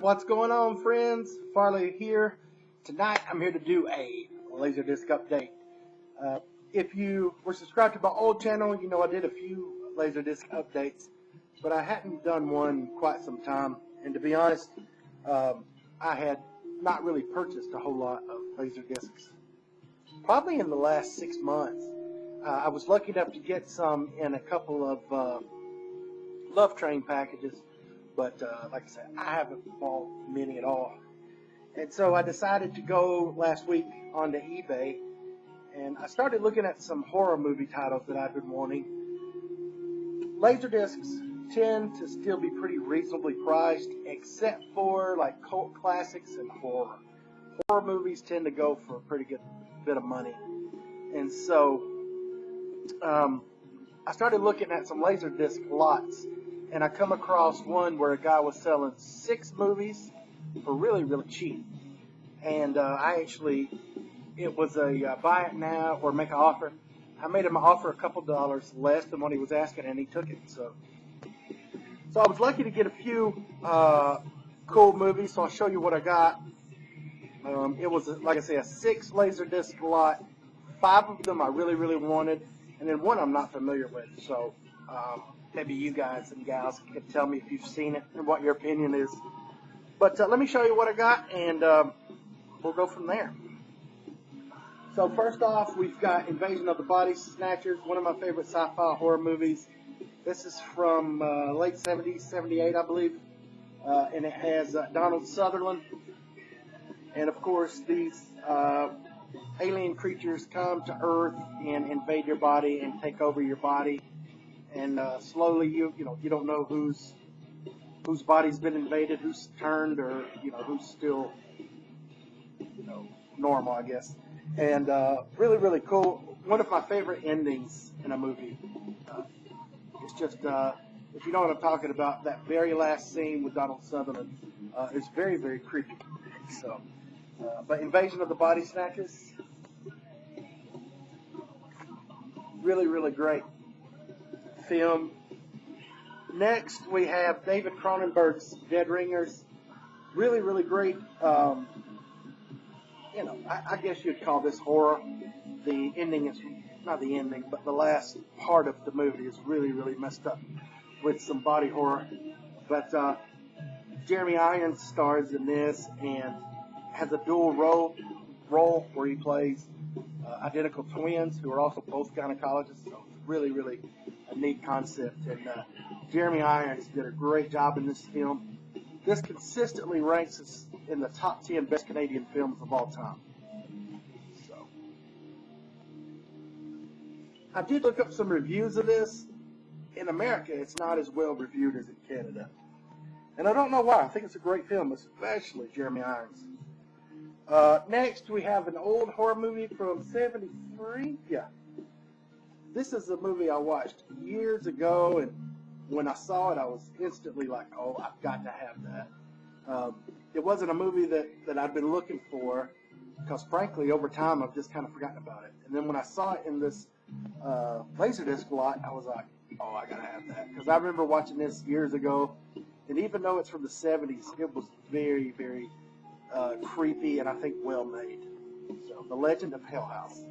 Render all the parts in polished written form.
What's going on, friends? Farley here. Tonight I'm here to do a Laserdisc update. If you were subscribed to my old channel, you know I did a few Laserdisc updates, but I hadn't done one quite some time. And to be honest, I had not really purchased a whole lot of Laserdiscs. Probably in the last 6 months. I was lucky enough to get some in a couple of Love Train packages. But like I said, I haven't bought many at all. And so I decided to go last week onto eBay, and I started looking at some horror movie titles that I've been wanting. Laserdiscs tend to still be pretty reasonably priced, except for like cult classics and horror. Horror movies tend to go for a pretty good bit of money. And so I started looking at some Laserdisc lots. And I come across one where a guy was selling 6 movies for really, really cheap. And it was a buy it now or make an offer. I made him an offer a couple dollars less than what he was asking, and he took it. So I was lucky to get a few cool movies. So I'll show you what I got. It was, like I say, a 6 Laserdisc lot. 5 of them I really, really wanted, and then one I'm not familiar with. So maybe you guys and gals can tell me if you've seen it and what your opinion is. But let me show you what I got, and we'll go from there. So first off, we've got Invasion of the Body Snatchers, one of my favorite sci-fi horror movies. This is from late 70s, 78, I believe. And it has Donald Sutherland. And of course, these alien creatures come to Earth and invade your body and take over your body. And slowly, you don't know whose body's been invaded, who's turned, or who's still normal, I guess. And really, really cool. One of my favorite endings in a movie. It's just if you know what I'm talking about, that very last scene with Donald Sutherland is very, very creepy. So, but Invasion of the Body Snatchers, really, really great film. Next, we have David Cronenberg's Dead Ringers. Really, really great. I guess you'd call this horror. The ending is not the ending, but the last part of the movie is really, really messed up with some body horror. But Jeremy Irons stars in this and has a dual role where he plays identical twins who are also both gynecologists. So it's really, really a neat concept, and Jeremy Irons did a great job in this film. This consistently ranks us in the top 10 best Canadian films of all time. So, I did look up some reviews of this. In America, it's not as well reviewed as in Canada, and I don't know why. I think it's a great film, especially Jeremy Irons. Next, we have an old horror movie from '73. Yeah. This is a movie I watched years ago, and when I saw it, I was instantly like, oh, I've got to have that. It wasn't a movie that I'd been looking for, because frankly, over time, I've just kind of forgotten about it. And then when I saw it in this Laserdisc lot, I was like, oh, I got to have that. Because I remember watching this years ago, and even though it's from the 70s, it was very, very creepy and I think well made. So, The Legend of Hell House.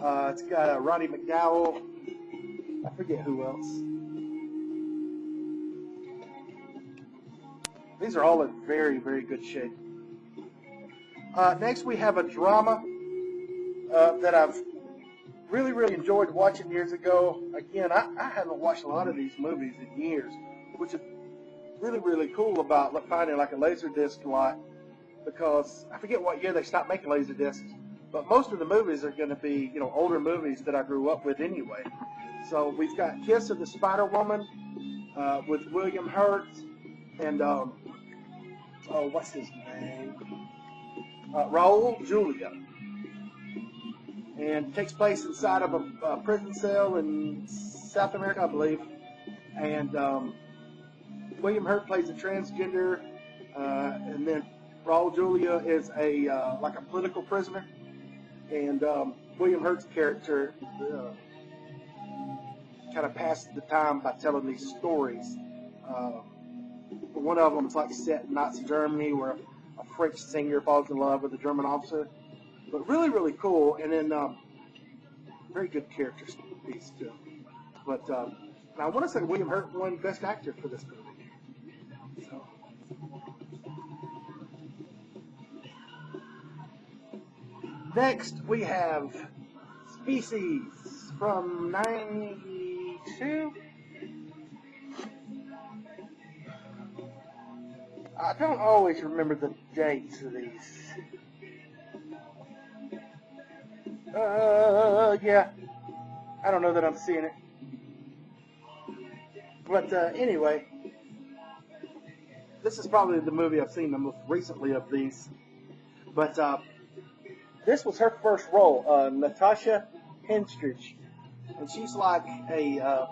It's got Roddy McDowell. I forget who else. These are all in very, very good shape. Next, we have a drama that I've really, really enjoyed watching years ago. Again, I haven't watched a lot of these movies in years, which is really, really cool about finding like a Laserdisc lot, because I forget what year they stopped making Laserdiscs. But most of the movies are going to be, older movies that I grew up with anyway. So we've got Kiss of the Spider Woman with William Hurt and what's his name? Raul Julia, and it takes place inside of a prison cell in South America, I believe. And William Hurt plays a transgender, and then Raul Julia is like a political prisoner. And William Hurt's character kind of passes the time by telling these stories One of them is like set in Nazi Germany, where a French singer falls in love with a German officer. But really, really cool, and then very good character piece too. But I want to say William Hurt won Best Actor for this movie. So. Next, we have Species from '92. I don't always remember the dates of these. Yeah. I don't know that I'm seeing it. But anyway, this is probably the movie I've seen the most recently of these. But this was her first role, Natasha Henstridge. And she's like an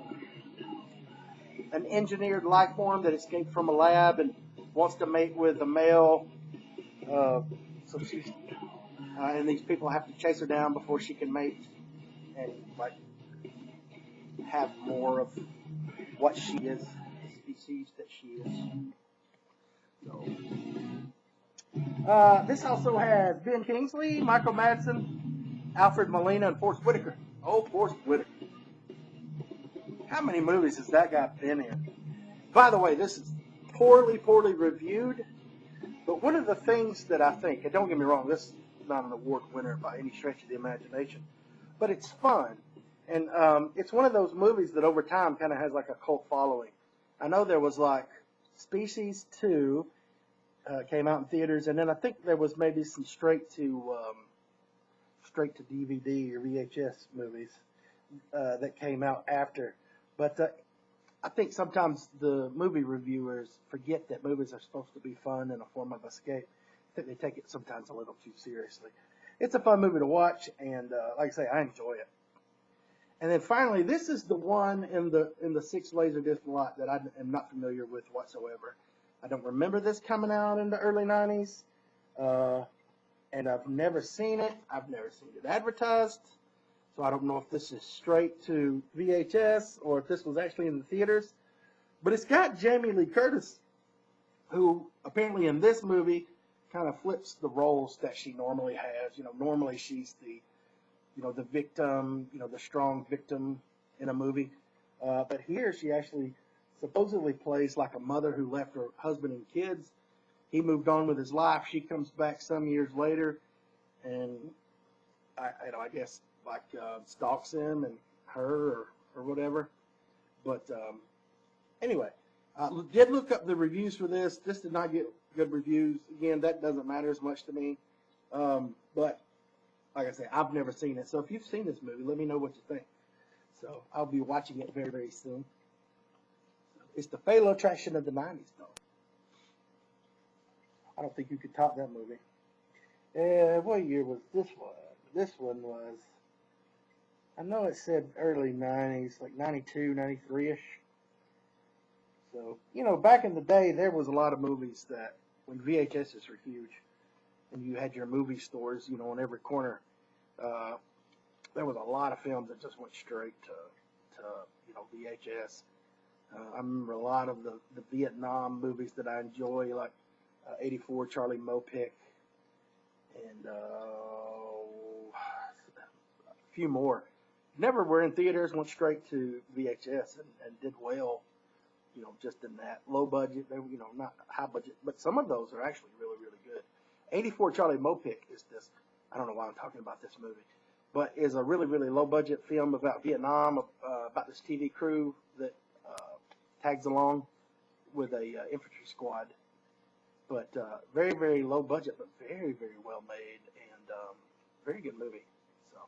engineered life form that escaped from a lab and wants to mate with a male. So she's and these people have to chase her down before she can mate and like have more of what she is, the species that she is. So this also has Ben Kingsley, Michael Madsen, Alfred Molina, and Forrest Whitaker. Oh, Forrest Whitaker. How many movies has that guy been in? By the way, this is poorly reviewed, but one of the things that I think, and don't get me wrong, this is not an award winner by any stretch of the imagination, but it's fun. And it's one of those movies that over time kind of has like a cult following. I know there was like Species 2 came out in theaters, and then I think there was maybe some straight to DVD or VHS movies that came out after. But I think sometimes the movie reviewers forget that movies are supposed to be fun and a form of escape. I think they take it sometimes a little too seriously. It's a fun movie to watch, and like I say, I enjoy it. And then finally, this is the one in the 6 Laserdisc lot that I am not familiar with whatsoever. I don't remember this coming out in the early 90s, and I've never seen it. I've never seen it advertised, so I don't know if this is straight to VHS or if this was actually in the theaters. But it's got Jamie Lee Curtis, who apparently in this movie kind of flips the roles that she normally has. You know, normally she's the the victim, the strong victim in a movie. But here she actually supposedly plays like a mother who left her husband and kids. He moved on with his life. She comes back some years later and, I guess, like stalks him and her or whatever. But anyway, did look up the reviews for this. This did not get good reviews. Again, that doesn't matter as much to me. But like I say, I've never seen it. So if you've seen this movie, let me know what you think. So I'll be watching it very, very soon. It's the fatal attraction of the 90s, though. I don't think you could top that movie. What year was this one? This one was, I know it said early 90s, like 92, 93-ish. So, back in the day, there was a lot of movies that, when VHSs were huge, and you had your movie stores, on every corner, there was a lot of films that just went straight to VHS. I remember a lot of the Vietnam movies that I enjoy, like 84 Charlie Mopic, and a few more. Never were in theaters, went straight to VHS and did well, just in that low budget. They were, not high budget, but some of those are actually really, really good. 84 Charlie Mopic is this, I don't know why I'm talking about this movie, but is a really, really low budget film about Vietnam, about this TV crew that tags along with a infantry squad. But very, very low budget, but very, very well made, and very good movie. So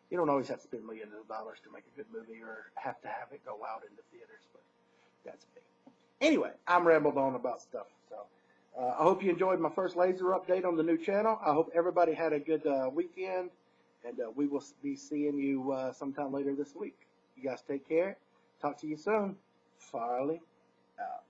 you don't always have to spend millions of dollars to make a good movie or have to have it go out into theaters, but that's me. Anyway, I'm rambled on about stuff. So I hope you enjoyed my first laser update on the new channel. I hope everybody had a good weekend, and we will be seeing you sometime later this week. You guys take care. Talk to you soon. Farley out.